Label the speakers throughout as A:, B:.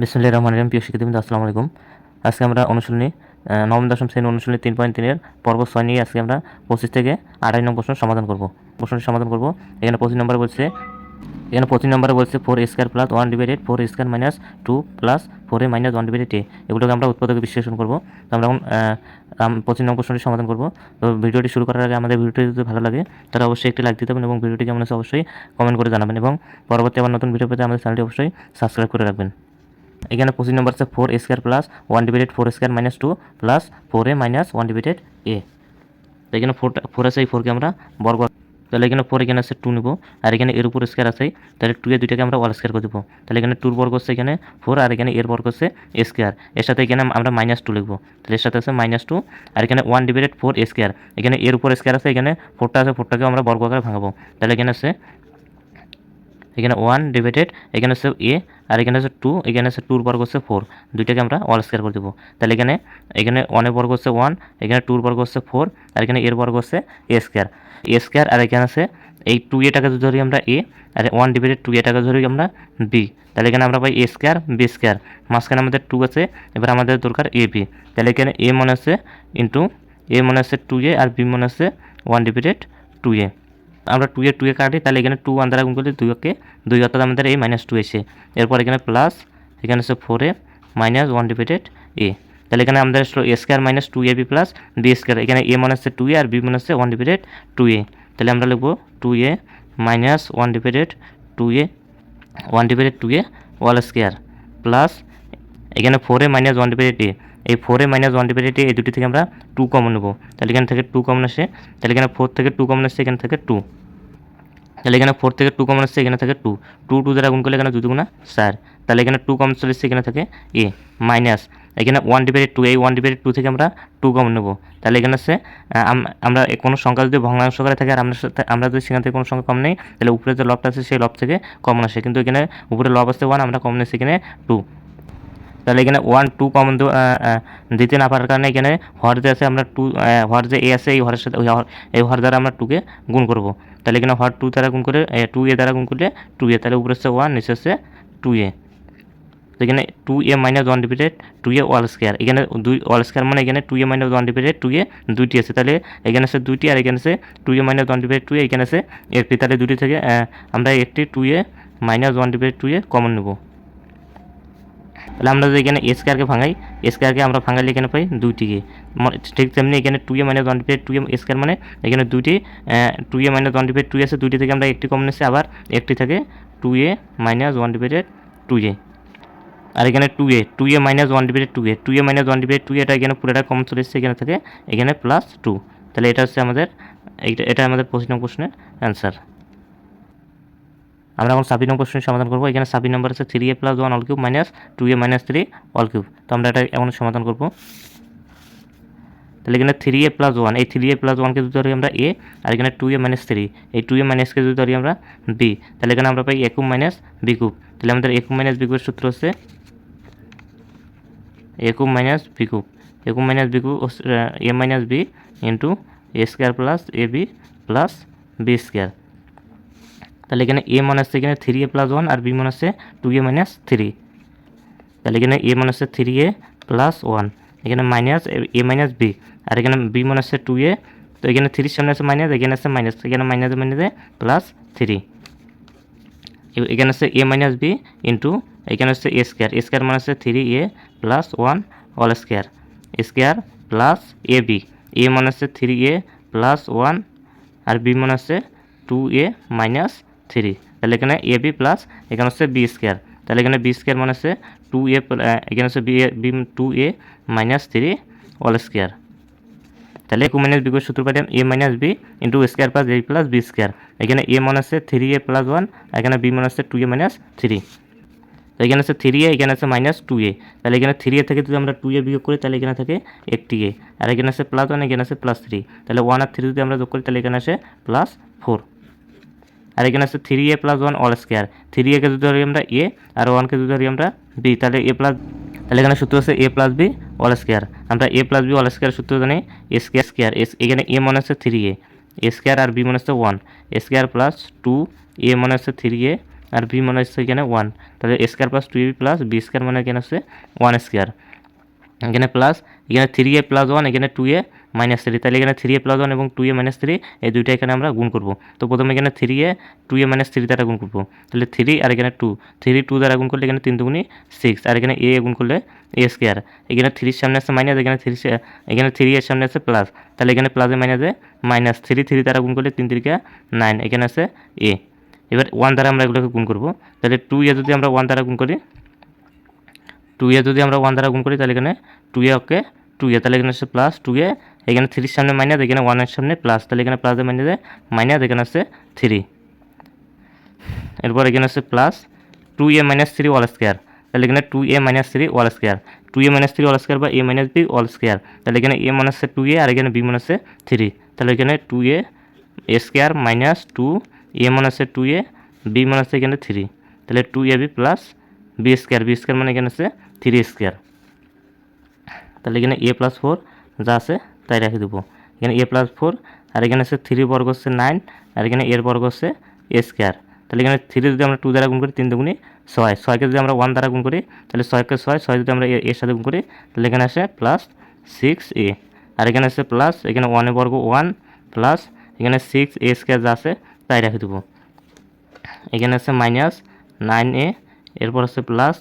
A: বিসমিল্লাহির রহমানির রহিম। প্রিয় শিক্ষার্থীবৃন্দ, আসসালামু আলাইকুম। আজকে আমরা অনুশীলনী নবম দশম শ্রেণী অনুশীলনী 3.3 পর্ব 6 নিয়ে আজকে আমরা 25 থেকে 28 নং প্রশ্ন সমাধান করব। প্রশ্নটি সমাধান করব। এখানে 25 নম্বরে বলছে 4 square plus 1 divided 4 square minus 2 plus 4 এ মাইনাস 1 ডিভাইডেড এ। এগুলোকে আমরা উৎপাদকে বিশ্লেষণ করব। তো আমরা এখন 25 নং প্রশ্নটি সমাধান করব। তো ভিডিওটি শুরু করার আগে আমাদের ভিডিওটি যদি ভালো লাগে তাহলে অবশ্যই একটি লাইক দিতে হবে এবং ভিডিওটি কেমন আছে অবশ্যই কমেন্ট করে জানাবেন এবং পরবর্তী আবার নতুন ভিডিও পেতে আমাদের চ্যানেলটি অবশ্যই সাবস্ক্রাইব করে রাখবেন। এখানে 25 নম্বর আছে 4 square plus 1 divided 4 square minus 2 plus 4 এ মাইনাস 1 ডিভাইডেড এ। তো এখানে 4 আছে, এই 4কে আমরা বর্গ, তাহলে এখানে 4 এখানে আছে 2 নেব, আর এখানে এর উপর স্কয়ার আছে, তাহলে 2 এ দুইটাকে আমরা অল স্কয়ার করে দেবো। তাহলে এখানে 2 এর বর্গ হচ্ছে এখানে 4, আর এখানে এর বর্গ হচ্ছে স্কয়ার। এর সাথে এখানে আমরা -2 লিখবো, তাহলে এর সাথে আছে -2, আর এখানে 1 ডিভাইডেড 4 স্কয়ার, এখানে এর উপর স্কয়ার আছে, এখানে 4টা আছে, 4টাকে আমরা বর্গ আকারে ভাঙাবো। তাহলে এখানে আছে 1 ডিভাইডেড, এখানে আছে এ, আর এখানে আছে 2, এখানে আছে 2 এর বর্গ হচ্ছে 4, দুইটাকে আমরা অল স্কয়ার করে দেবো। তাহলে এখানে 1 এর বর্গ হচ্ছে 1, এখানে 2 এর বর্গ হচ্ছে 4, আর এখানে এর বর্গ হচ্ছে এ স্কয়ার, আর এখানে আছে এই 2 এটাকে যদি ধরি আমরা এ, আর 1 ডিভাইডেড 2 এটাকে ধরি আমরা বি। তাহলে এখানে আমরা পাই এ স্কয়ার বি স্কয়ার, মাঝখানে আমাদের 2 আছে, এবার আমাদের দরকার এ বি। তাহলে এখানে এ মনে আছে ইন্টু এ মনে আছে 2a, আর বি মনে আছে 1 ডিভাইডেড 2a। আমরা 2 এ কাটি, তাহলে এখানে 2 1 দ্বারা গুণ করলে 2 অর্থাৎ আমাদের এই -2 এসে, এরপর এখানে প্লাস, এখানে আছে 4a মাইনাস 1 ডিভাইডেড এ। তাহলে এখানে আমাদের আসলো a square minus 2ab plus b square, এখানে a মানে হচ্ছে 2a আর b মানে হচ্ছে 1 ডিভাইডেড 2a। তাহলে আমরা লিখবো 2a minus 1 divided 2a all square plus এখানে 4a মাইনাস 1 ডিভাইডেড a, এই 4a মাইনাস 1 ডিভাইডেড a, এই দুটি থেকে আমরা 2 কমন নেব। তাহলে এখান থেকে 2 কমন আসে, তাহলে এখানে 4 থেকে 2 কমন আসছে, এখান থেকে 2, তাহলে এখানে 4 থেকে 2 কমন আসছে, এখানে থেকে 2, 2 দ্বারা গুণ করলে এখানে 2 দুগুণা 4, তাহলে এখানে 2 কমন চলে এসেছে, এখানে থেকে এ মাইনাস এখানে 1 ডিভাইডেড 2, এই 1 ডিভাইডেড 2 থেকে আমরা 2 কমন নেব। তাহলে এখানে আছে আমরা কোনো সংখ্যা যদি ভগ্নাংশ করে থাকে আর আমরা যদি সেখান থেকে কোনো সংখ্যা কম নেই, তাহলে উপরে যে লবটা আছে সেই লব থেকে কমন আসে, কিন্তু এখানে উপরে লব আসছে 1, আমরা কমন নিচ্ছি এখানে 2। তাহলে এখানে 1 2 কমন দিতে না পারার কারণে এখানে হর যে আছে আমরা 2, হর যে এ আছে এই হরের সাথে এই হর দ্বারা আমরা 2কে গুণ করব। তাহলে এখানে হর 2 দ্বারা গুণ করে 2a দ্বারা গুণ করলে 2a, তাহলে উপরে হচ্ছে 1, নিচে হচ্ছে 2a। তো এখানে 2a minus 1 divided 2a all square, এখানে 2 অল স্কয়ার মানে এখানে 2a মাইনাস 1 ডিভাইডেড 2a দুইটি আছে, তাহলে এখানে আছে 2টি, আর এখানে আছে 2a মাইনাস 1 ডিভাইডেড 2a, এখানে আছে একটি, তাহলে দুটি থেকে আমরা একটি 2a minus 1 divided 2a common নেব। তাহলে আমরা যদি এখানে এ স্কয়ারকে ভাঙাই, এ স্কয়ারকে আমরা ভাঙাইলে এখানে পাই 2টিকে, ঠিক তেমনি এখানে 2a minus 1 divided 2a square মানে এখানে 2টি 2a মাইনাস 1 ডিভাইডেড 2a আছে, দুইটি থেকে আমরা একটি কমন নিচ্ছি, আবার একটি থেকে 2a মাইনাস 1 ডিভাইডেড 2a, আর এখানে 2a minus 1 divided 2a minus 1 divided 2a, এটা এখানে পুরোটা কমন চলে এসেছে, এখানে থেকে এখানে প্লাস 2। তাহলে এটা হচ্ছে আমাদের এটা আমাদের 25 নং প্রশ্নের অ্যান্সার। আমরা এখন 26 নং প্রশ্নের সমাধান করব। এখানে 26 নম্বর আছে 3a plus 1 all cube minus 2a minus 3 all cube. তো আমরা এটা এখন সমাধান করব। তাহলে এখানে 3a প্লাস 1, এই 3a প্লাস 1কে যদি ধরি আমরা a, আর এখানে 2a মাইনাস 3, এই 2a মাইনাসকে যদি ধরি আমরা b, তাহলে এখানে আমরা পাই a cube minus b cube. তাহলে আমাদের a কিউব মাইনাস b কিউবের সূত্র হচ্ছে a cube minus b cube, a cube minus b cube a minus b into a square plus ab plus b square. তাহলে এখানে a মান আছে এখানে 3a প্লাস 1, আর b মান আছে 2a মাইনাস 3। তাহলে এখানে a মান আছে 3a প্লাস 1, এখানে মাইনাস a মাইনাস b, আর এখানে b মান আছে 2a, তো এখানে 3 সামনে আছে মাইনাস, এখানে আছে মাইনাস, এখানে মাইনাসে মাইনাসে প্লাস 3, এখানে আছে a মাইনাস b ইন্টু এখানে হচ্ছে a স্কয়ার, a স্কয়ার মানে আছে 3a plus 1 all square square plus ab, a মানে আছে 3a প্লাস 1, আর b মানে আছে 2a মাইনাস 3। তাহলে এখানে ab প্লাস এখানে হচ্ছে b স্কয়ার, তাহলে এখানে b স্কয়ার মানে আছে 2a, এখানে হচ্ছে b 2a minus 3 all square. তাহলে a মাইনাস b এর সূত্র পাইলাম a minus b into square plus a plus b square. এখানে a মান আছে 3a প্লাস 1, এখানে b মান আছে 2a মাইনাস 3। তো এখানে আছে 3a, এখানে আছে মাইনাস 2a, তাহলে এখানে 3a থেকে যদি আমরা 2a বিয়োগ করি তাহলে এখানে থাকে একটি a, আর এখানে আছে প্লাস 1, এখানে আছে প্লাস 3, তাহলে 1 আর 3 যদি আমরা যোগ করি তাহলে এখানে আসে প্লাস 4, আর এখানে আছে 3a plus 1 all square, 3a কে যদি ধরি আমরা a, আর 1 কে যদি ধরি আমরা b, তাহলে a প্লাস, তাহলে এখানে সূত্র আছে a plus b all square. আমরা a plus b all square সূত্র জানি a স্কয়ার স্কয়ার, এখানে a মানে আছে 3a স্কয়ার, আর b মানে আছে 1 স্কয়ার প্লাস 2a মানে আছে 3a আর বি মানে হচ্ছে এখানে 1, তাহলে a square plus 2ab plus b square মানে এখানে হচ্ছে 1 স্কোয়ার, এখানে প্লাস এখানে 3a প্লাস 1 এখানে 2a মাইনাস 3, তাহলে এখানে 3a প্লাস 1 এবং 2a মাইনাস 3 এই দুইটা এখানে আমরা গুণ করব। তো প্রথমে এখানে 3a 2a মাইনাস 3 দ্বারা গুণ করব, তাহলে 3 আর এখানে 2, 3 2 দ্বারা গুণ করলে এখানে 3 দুগুণী 6, আর এখানে a গুণ করলে a স্কোয়ার, এখানে 3 সামনে আছে মাইনাস, এখানে 3 এর সামনে আছে প্লাস, তাহলে এখানে প্লাসে মাইনাসে মাইনাস 3 দ্বারা গুণ করলে 3 3 9, এখানে আছে a। এবার 1 দ্বারা আমরা এগুলোকে গুণ করব, তাহলে 2a যদি আমরা 1 দ্বারা গুণ করি, 2a যদি আমরা 1 দ্বারা গুণ করি তাহলে এখানে 2a ওকে 2a, তাহলে এখানে হচ্ছে প্লাস 2a, এখানে 3 সামনে মাইনাস, এখানে 1 এর সামনে প্লাস, তাহলে এখানে প্লাসে মাইনাসে মাইনাস, এখানে আছে 3, এরপর এখানে আছে plus 2a minus 3 all square, তাহলে এখানে 2a minus 3 all square, 2a minus 3 all square বা a minus b all square, তাহলে এখানে a মানে হচ্ছে 2a আর এখানে b মানে হচ্ছে 3, তাহলে এখানে 2a স্কোয়ার মাইনাস 2a মানে হচ্ছে 2a, b মানে হচ্ছে এখানে 3, তাহলে 2ab প্লাস b স্কোয়ার মানে এখানে আছে 3 স্কোয়ার, তাহলে এখানে a প্লাস 4 যা আছে তাই রেখে দেবো, এখানে a প্লাস 4 আর এখানে আছে 3 বর্গ হচ্ছে 9 আর এখানে এর বর্গ হচ্ছে a স্কোয়ার, তাহলে এখানে 3 যদি আমরা 2 দ্বারা গুণ করি 3 দুগুণী 6, 6কে যদি আমরা 1 দ্বারা গুণ করি তাহলে 6কে 6 যদি আমরা এর সাথে গুণ করি তাহলে এখানে আসে প্লাস 6a, আর এখানে আছে প্লাস এখানে 1 এর বর্গ 1 প্লাস এখানে 6a স্কোয়ার যা আছে তাই রেখে দেবো, এখানে আছে মাইনাস 9a, এরপর আছে প্লাস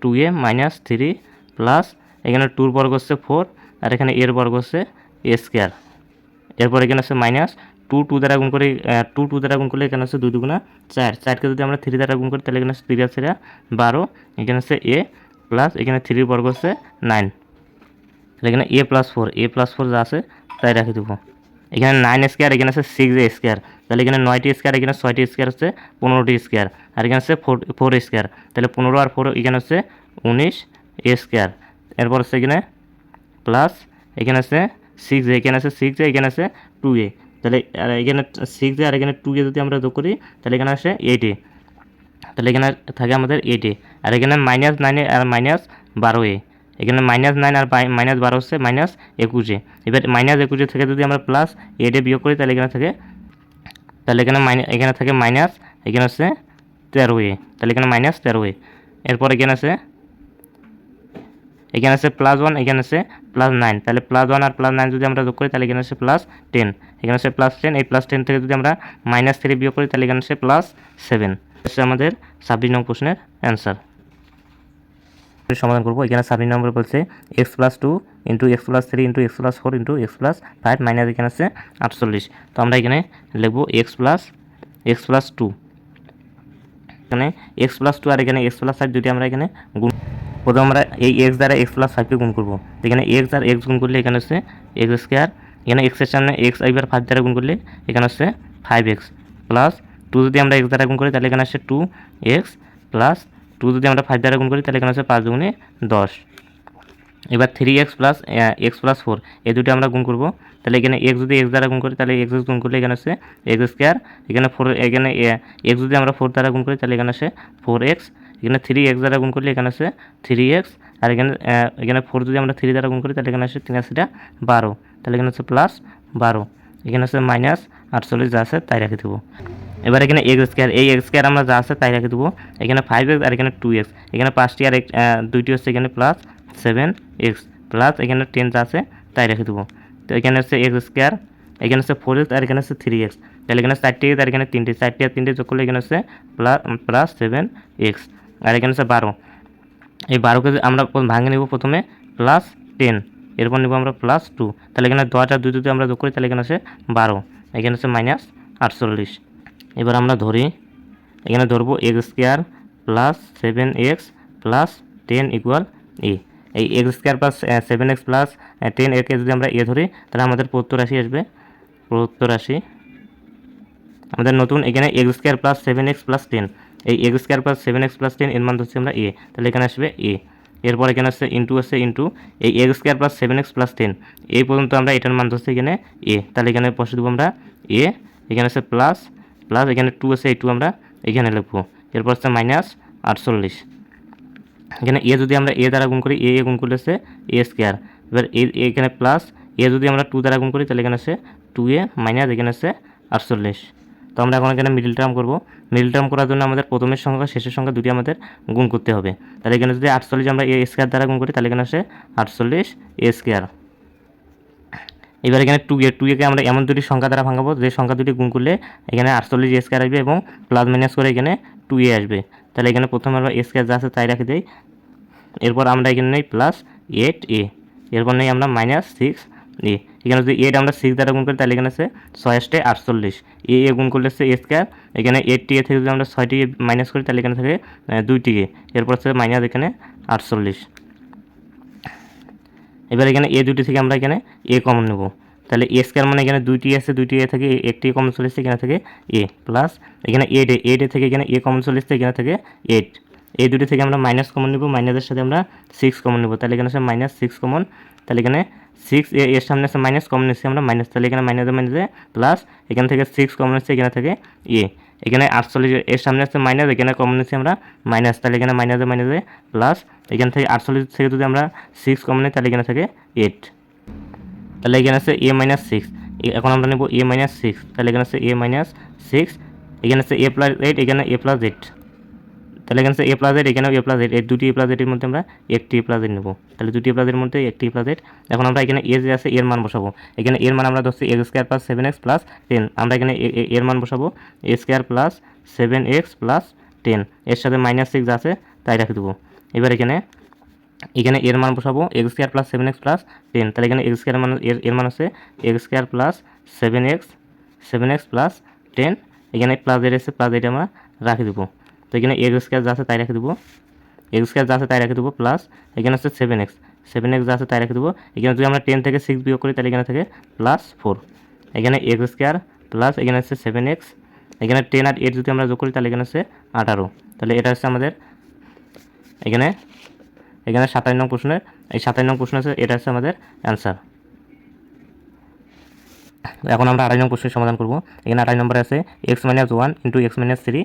A: 2a মাইনাস 3 প্লাস এখানে 2 বর্গ হচ্ছে 4 আর এখানে এর বর্গ হচ্ছে a স্কোয়ার, এরপর এখানে আছে মাইনাস 2 দ্বারা গুণ করি, 2 দ্বারা গুণ করলে এখানে আছে 2 দুগুণা 4, 4কে যদি আমরা 3 দ্বারা গুণ করি তাহলে এখানে 3 আছে 12, এখানে আছে a প্লাস এখানে 3 বর্গ হচ্ছে 9, তাহলে এখানে a প্লাস 4 যা আছে তাই রেখে দেবো, এখানে 9 স্কোয়ার এখানে আছে 6a স্কোয়ার, তাহলে এখানে 9টি স্কোয়ার এখানে 6টি স্কোয়ার হচ্ছে 15টি স্কোয়ার, আর এখানে আছে 4 স্কোয়ার, তাহলে 15 আর 4 এখানে হচ্ছে 19a স্কোয়ার, এরপর হচ্ছে এখানে প্লাস এখানে আছে 6a, এখানে আছে 6a, এখানে আছে 2a, তাহলে আর এখানে 6a আর এখানে 2a যদি আমরা যোগ করি তাহলে এখানে আসে 8a, তাহলে এখানে থাকে আমাদের 8a, আর এখানে মাইনাস 9 আর মাইনাস 12a, এখানে মাইনাস 9 আর মাইনাস 12 হচ্ছে মাইনাস 21, এবার মাইনাস 21 থেকে যদি আমরা প্লাস 8a বিয়োগ করি তাহলে এখানে থাকে, তাহলে এখানে থাকে মাইনাস এখানে হচ্ছে 13a, তাহলে এখানে মাইনাস 13a, এরপর এখানে আছে প্লাস 1 এখানে আছে প্লাস 9, তাহলে প্লাস 1 আর প্লাস 9 যদি আমরা যোগ করি তাহলে এখানে আছে প্লাস 10, এখানে আছে প্লাস 10, এই প্লাস 10 থেকে যদি আমরা মাইনাস 3 বিয়োগ করি তাহলে এখানে আছে প্লাস 7, এটা আমাদের 26 নং প্রশ্নের অ্যান্সার। সমাধান করবো, এখানে 26 নম্বর বলছে x plus 2 into x plus 3 into x plus 4 into x plus 5 minus এখানে আছে 48, তো আমরা এখানে লিখবো এক্স প্লাস 2, এখানে এক্স প্লাস 2 আর এখানে এক্স প্লাস 5 যদি আমরা এখানে গুণ, প্রথমে আমরা এই এক্স দ্বারা এক্স প্লাস 5কে গুণ করবো, এখানে এক্স আর এক্স গুণ করলে এখানে হচ্ছে এক্স স্কোয়ার, এখানে এক্সের সামনে এক্স এবার 5 দ্বারা গুণ করলে এখানে হচ্ছে 5x প্লাস 2 যদি আমরা এক্স দ্বারা গুণ করি তাহলে এখানে আসছে 2x প্লাস 2 যদি আমরা 5 দ্বারা গুণ করি তাহলে এখানে হচ্ছে 5 দুগুণে 10, এবার 3x প্লাস এক্স প্লাস 4 এই দুটো আমরা গুণ করবো, তাহলে এখানে এক্স যদি এক্স দ্বারা গুণ করি তাহলে এক্স গুণ করলে এখানে হচ্ছে এক্স স্কোয়ার, এখানে 4 এখানে এক্স যদি আমরা 4 দ্বারা গুণ করি তাহলে এখানে আসে 4x, এখানে 3x দ্বারা গুণ করলে এখানে আছে 3x, আর এখানে 4 যদি আমরা 3 দ্বারা গুণ করি তাহলে এখানে আসে 3 আছে 12, তাহলে এখানে হচ্ছে প্লাস 12, এখানে আছে মাইনাস 48 যা আছে তাই রেখে দেবো, এবার এখানে এক্স স্কোয়ার, এই এক্স স্কোয়ার আমরা যা আছে তাই রেখে দেবো, এখানে 5x আর এখানে 2x, এখানে 5টি আর দুইটি হচ্ছে এখানে প্লাস 7x প্লাস এখানে 10 যা আছে তাই রেখে দেবো, তো এখানে হচ্ছে এক্স স্কোয়ার, এখানে হচ্ছে 4x আর এখানে হচ্ছে 3x, তাহলে এখানে 4টি আর এখানে 4টি আর 3টে যোগ করলে এখানে হচ্ছে প্লাস 7x, আর এখানে হচ্ছে 12, এই 12কে আমরা ভাঙে নেব প্রথমে প্লাস 10, এরপর নেব আমরা প্লাস 2, তাহলে এখানে 10 আর 2 যদি আমরা যোগ করি তাহলে এখানে হচ্ছে 12, এখানে হচ্ছে মাইনাস 48, এবার আমরা এখানে ধরবো x square plus 7x plus 10 equal এ, এই x square plus 7x plus 10 একে যদি আমরা ধরি তাহলে আমাদের প্রদত্ত রাশি আসবে, আমাদের নতুন এখানে x square plus 7x plus 10, এই x square plus 7x plus 10 এর মান হচ্ছে আমরা এ, তাহলে এখানে আসবে এ, এরপর এখানে আসছে ইন্টু এই x square plus 7x plus 10 এই পর্যন্ত আমরা এটার মান হচ্ছে এখানে এ, তাহলে এখানে বসে দেবো আমরা এ, এখানে আছে প্লাস এখানে 2 আছে, এই 2 আমরা এখানে লিখবো, এরপর হচ্ছে মাইনাস 48, এখানে এ যদি আমরা এ দ্বারা গুণ করি এ গুণ করলে হচ্ছে এ স্কোয়ার, এবার এখানে প্লাস এ যদি আমরা 2 দ্বারা গুণ করি তাহলে এখানে আছে 2a মাইনাস এখানে আছে 48, তো আমরা এখন এখানে মিডল টার্ম করব। মিডল টার্ম করার জন্য আমাদের প্রথমের সংখ্যা শেষের সংখ্যা দুটি আমাদের গুণ করতে হবে। তাহলে এখানে যদি 48 আমরা এ স্কোয়ার দ্বারা গুণ করি তাহলে এখানে আসে 48 এ স্কোয়ার। এবার এখানে 2a কে আমরা এমন দুটি সংখ্যা দ্বারা ভাঙাবো যে সংখ্যা দুটি গুণ করলে এখানে 48 এ স্কোয়ার আসবে এবং প্লাস মাইনাস করে এখানে 2a আসবে। তাহলে এখানে প্রথমে আমরা এ স্কোয়ার যা আছে তাই রেখে দিই। এরপর আমরা এখানে নেই প্লাস 8a, এরপর নেই আমরা মাইনাস 6a। এখানে যদি 8 আমরা 6 দ্বারা গুণ করি তাহলে এখানে আছে 6 48, এ গুণ করলে হচ্ছে এ স্কোয়ার। এখানে 8a থেকে যদি আমরা 6টি মাইনাস করি তাহলে এখানে থাকে 2টিকে, এরপর হচ্ছে মাইনাস এখানে 48। এবার এখানে এ দুটি থেকে আমরা এখানে এ কমন নেব। তাহলে এ স্কোয়ার মানে এখানে 2টি আছে, 2টি এ থেকে একটি কমন চলে এসেছে, এখানে থেকে এ প্লাস এখানে 8 থেকে এখানে এ কমন চলে এসেছে, এখানে থেকে 8। এই দুটি থেকে আমরা মাইনাস কমন নেব, মাইনাসের সাথে আমরা 6 কমন নেব। তাহলে এখানে আছে -6 কমন। তাহলে এখানে 6 এর সামনে আছে মাইনাস, কমন নিচ্ছি আমরা মাইনাস। তাহলে এখানে মাইনাসে প্লাস, এখান থেকে 6 কমন নিচ্ছে, এখানে থেকে এ। এখানে 48 এর সামনে আছে মাইনাস, এখানে কমন নিচ্ছি আমরা মাইনাস। তাহলে এখানে মাইনাসে প্লাস, এখান থেকে 48 থেকে যদি আমরা 6 কমন নিই তাহলে এখানে থেকে 8। তাহলে এখানে আছে a-6, এখন আমরা নেব a-6। তাহলে এখানে আছে a-6, এখানে আছে a+8, এখানে a+8। তাহলে এখানে আছে a+8, এখানেও a+8, এই দুটি a+8 এর মধ্যে আমরা একটি a+8 নেব। তাহলে দুটি a+8 এর মধ্যে একটি a+8। এখন আমরা এখানে এ যে আছে এর মান বসাবো। এখানে এর মান আমরা ধরছি x² + 7x + 10। আমরা এখানে এর মান বসাবো a² + 7x + 10, এর সাথে -6 আছে তাই রেখে দেবো। এবার এখানে এর মান বসাবো x² + 7x + 10। তাহলে এখানে x² এর মান আছে x² + 7x + 10, এখানে প্লাস এর এসে প্লাস এটা আমরা রাখে দেবো। তো এখানে x² যা আছে তাই রেখে দেবো, x² যা আছে তাই রেখে দেবো প্লাস এখানে আছে 7x যা আছে তাই রেখে দেবো। এখানে যদি আমরা 10 থেকে 6 বিয়োগ করি তাহলে এখানে থেকে +4। এখানে x² প্লাস এখানে আছে 7x, এখানে 10 আর 8 যদি আমরা যোগ করি তাহলে এখানে আছে 18। তাহলে এটা হচ্ছে আমাদের এখানে 27 নং প্রশ্নের, এই 27 নং প্রশ্ন আছে, এটা হচ্ছে আমাদের অ্যান্সার। এখন আমরা 28 নং প্রশ্নের সমাধান করব। এখানে 28 নম্বরে আছে x - 1 * x - 3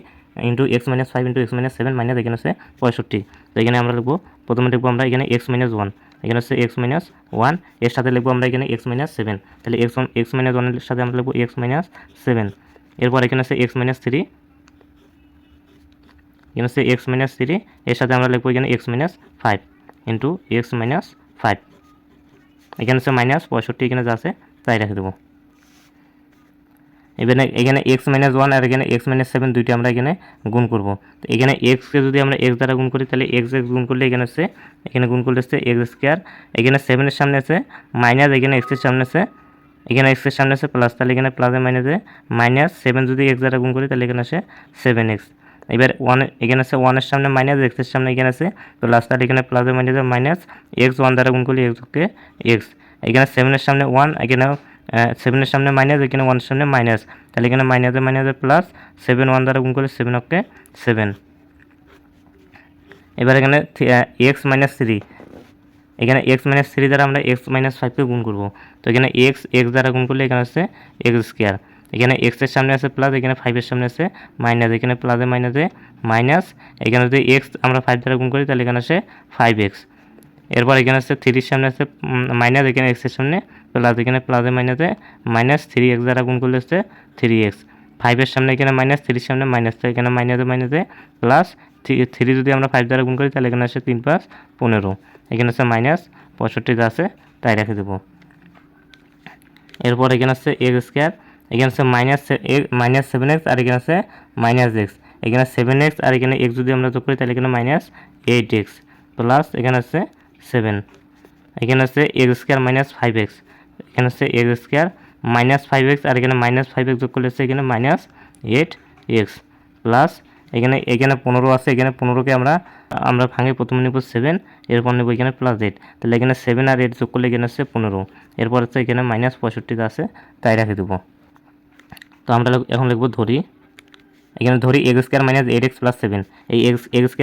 A: * x - 5 * x - 7 minus এখানে আছে 65। তো এখানে আমরা লিখবো, প্রথমে লিখবো আমরা এখানে x - 1, এখানে আছে x - 1, এর সাথে লিখবো আমরা এখানে x - 7। তাহলে x - 1 এর সাথে আমরা লিখবো x - 7। এরপর এখানে আছে x - 3, এখানে আছে x - 3, এর সাথে আমরা লিখবো এখানে x - 5 * x - 5। এখানে আছে -65, এখানে যা আছে তাই রেখে দেবো। এখানে x - 1 আর এখানে x - 7 দুইটা আমরা এখানে গুণ করব। তো এখানে x কে যদি আমরা x দ্বারা গুণ করি তাহলে x গুণ করলে এখানে আছে, এখানে গুণ করলে আছে x², এখানে 7 এর সামনে আছে মাইনাস, এখানে x এর সামনে আছে, এখানে x এর সামনে আছে প্লাস। তাহলে এখানে প্লাসে মাইনাসে -7 যদি x দ্বারা গুণ করি তাহলে এখানে আসে 7x। এবার 1 এখানে আছে 1 এর সামনে মাইনাস, x এর সামনে এখানে আছে প্লাস। তাহলে এখানে প্লাসে মাইনাসে মাইনাস x 1 দ্বারা গুণ করলে x-কে x। এখানে 7 এর সামনে 1, এখানে 7 এর সামনে মাইনাস, এখানে 1 এর সামনে মাইনাস। তাহলে এখানে মাইনাসে প্লাস, 7 1 দ্বারা গুণ করলে 7-কে 7। এবার এখানে x - 3, এখানে x - 3 দ্বারা আমরা x - 5-কে গুণ করব। তো এখানে x দ্বারা গুণ করলে এখানে আছে x², এখানে x এর সামনে আছে প্লাস, এখানে 5 এর সামনে আছে মাইনাস, এখানে প্লাসে মাইনাসে মাইনাস। এখানে যদি x আমরা 5 দ্বারা গুণ করি তাহলে এখানে আসে 5x। এরপর এখানে আছে 3 এর সামনে আছে মাইনাস, এখানে x এর সামনে প্লাস, এখানে প্লাসে মাইনাসে -3x দ্বারা গুণ করলে হচ্ছে 3x। 5 এর সামনে এখানে মাইনাস, 3 এর সামনে মাইনাস, তো এখানে মাইনাসে প্লাস 3 যদি আমরা 5 দ্বারা গুণ করি তাহলে এখানে আসে 3 + 15, এখানে আছে -65 যা আছে তাই রেখে দেবো। এরপর এখানে আছে x², এখানে আছে -7x আর এখানে আছে -x, এখানে 7x আর এখানে x যদি আমরা যোগ করি তাহলে এখানে -8x প্লাস এখানে আছে 7, এখানে আছে x² - 5x, এখানে আছে x² - 5x আর এখানে -5x যোগ করলে আছে এখানে -8x প্লাস এখানে 15 আছে, এখানে 15-কে আমরা ভাঙে প্রথমে নেব 7, এরপর নেব এখানে +8। তাহলে এখানে 7 আর 8 যোগ করলে এখানে আছে 15, এরপর হচ্ছে এখানে -65 আছে তাই রেখে দেবো। তো আমরা এখন লিখব ধরি, এখানে ধরি x² - 8x + 7, এই x² - 8x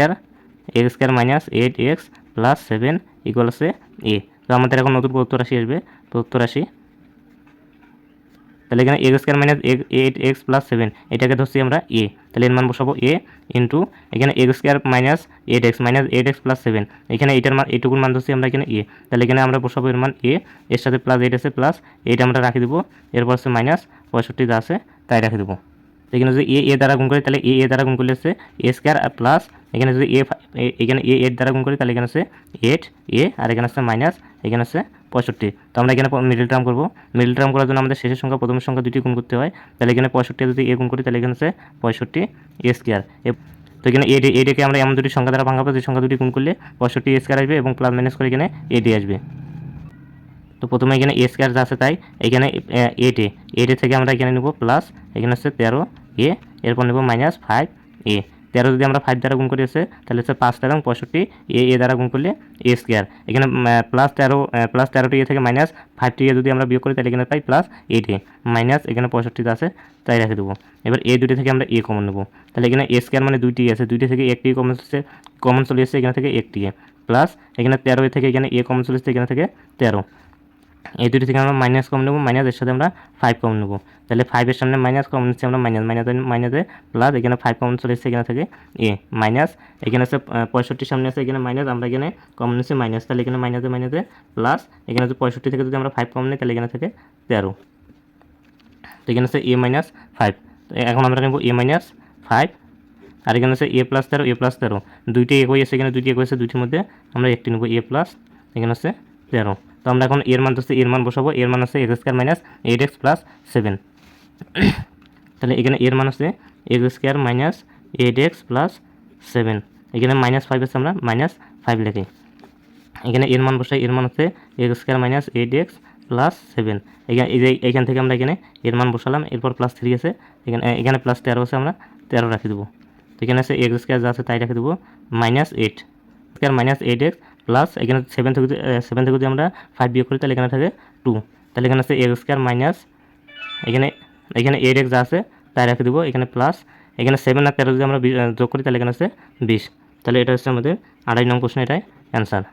A: + 7 = আছে a। তো আমাদের এখন নতুন প্রদত্ত রাশি আসবে, প্রদত্ত রাশি। তাহলে এখানে x² - 8x + 7 এটাকে ধরছি আমরা a, তাহলে এর মান বসাবো a ইন্টু এখানে x² - 8x + 7, এখানে এটার মান, এইটুকুর মান ধরছি আমরা এখানে a। তাহলে এখানে আমরা বসাবো এর মান a, এর সাথে +8 আছে প্লাস 8 আমরা রাখি দেবো, এরপর আছে -65 যা আছে তাই রাখি দেবো। এখানে যদি এ দ্বারা গুণ করি তাহলে এ দ্বারা গুণ করলে হচ্ছে এ স্কোয়ার আর প্লাস এখানে যদি এখানে এ দ্বারা গুণ করি তাহলে এখানে হচ্ছে 8 আর এখানে হচ্ছে মাইনাস এখানে হচ্ছে 65। তো আমরা এখানে মিডল টার্ম করবো। মিডল টার্ম করার জন্য আমাদের শেষের সংখ্যা প্রথমের সংখ্যা দুটি গুণ করতে হয়। তাহলে এখানে 65 যদি গুণ করি তাহলে এখানে হচ্ছে 65 এ স্কোয়ার। তো এখানে এটাকে আমরা এমন দুটি সংখ্যা দ্বারা ভাঙাবো যে সংখ্যা দুটি গুণ করলে 65 এ স্কোয়ার আসবে এবং প্লাস মাইনাস করে এখানে এডি আসবে। তো প্রথমে এখানে এ স্কোয়ার যা আছে তাই এখানে 8 থেকে আমরা এখানে নেব প্লাস এখানে হচ্ছে 13 এরপর নেব মাইনাস 5 13 যদি আমরা 5 দ্বারা গুণ করে আছে তাহলে হচ্ছে 5 13 65 দ্বারা গুণ করলে এ স্কোয়ার। এখানে প্লাস 13টি থেকে মাইনাস 5টি যদি আমরা বিয়োগ করি তাহলে এখানে পাই প্লাস 8 মাইনাস এখানে 65 আছে তাই রেখে দেবো। এবার দুটি থেকে আমরা কমন নেব। তাহলে এখানে এ স্কোয়ার মানে দুইটি আছে, দুইটি থেকে একটি কমন চলে এসেছে এখানে থেকে একটি প্লাস এখানে 13 থেকে এখানে কমন চলে এসেছে এখানে থেকে 13। এই দুটি থেকে আমরা মাইনাস কম নেব, মাইনাস এর সাথে আমরা 5 কম নেব। তাহলে 5 সামনে মাইনাস কমন নিচ্ছি আমরা মাইনাসে প্লাস এখানে 5 কমন চলে এসেছে এখানে থেকে মাইনাস এখানে আছে 65 সামনে আছে এখানে মাইনাস আমরা এখানে কমন নিচ্ছি মাইনাস। তাহলে এখানে মাইনাসে প্লাস এখানে হচ্ছে 65 থেকে যদি আমরা 5 কমন নিই তাহলে এখানে থেকে 13। তো এখানে আছে -5। তো এখন আমরা নেব -5 আর এখানে আছে +13 দুইটি এক হয়েছে এখানে দুইটি এক হয়েছে দুইটির মধ্যে আমরা একটি নেব প্লাস এখানে আছে 13। তো আমরা এখন এর মান বসাবো। এর মান আছে x² - 8x + 7। তাহলে এখানে এর মান আছে x² - 8x + 7। এখানে -5 আছে আমরা -5 লিখি। এখানে এর মান বসাই, এর মান হচ্ছে x² - 8x + 7। এখান থেকে আমরা এখানে এর মান বসালাম, এরপর +3 আছে এখানে +13 আছে আমরা 13 রাখি দেবো। তো এখানে আছে x² যা আছে তাই রেখে দেবো -8 - 8x প্লাস এখানে 7 থেকে যদি আমরা 5 বিয়োগ করি তাহলে এখানে থাকে 2। তাহলে এখানে আছে x² মাইনাস এখানে 8x যা আছে তাই রেখে দেবো। এখানে প্লাস এখানে 7 আর 13 যদি আমরা যোগ করি তাহলে এখানে আছে 20। তাহলে এটা হচ্ছে আমাদের 28 নং প্রশ্ন, এটাই অ্যান্সার।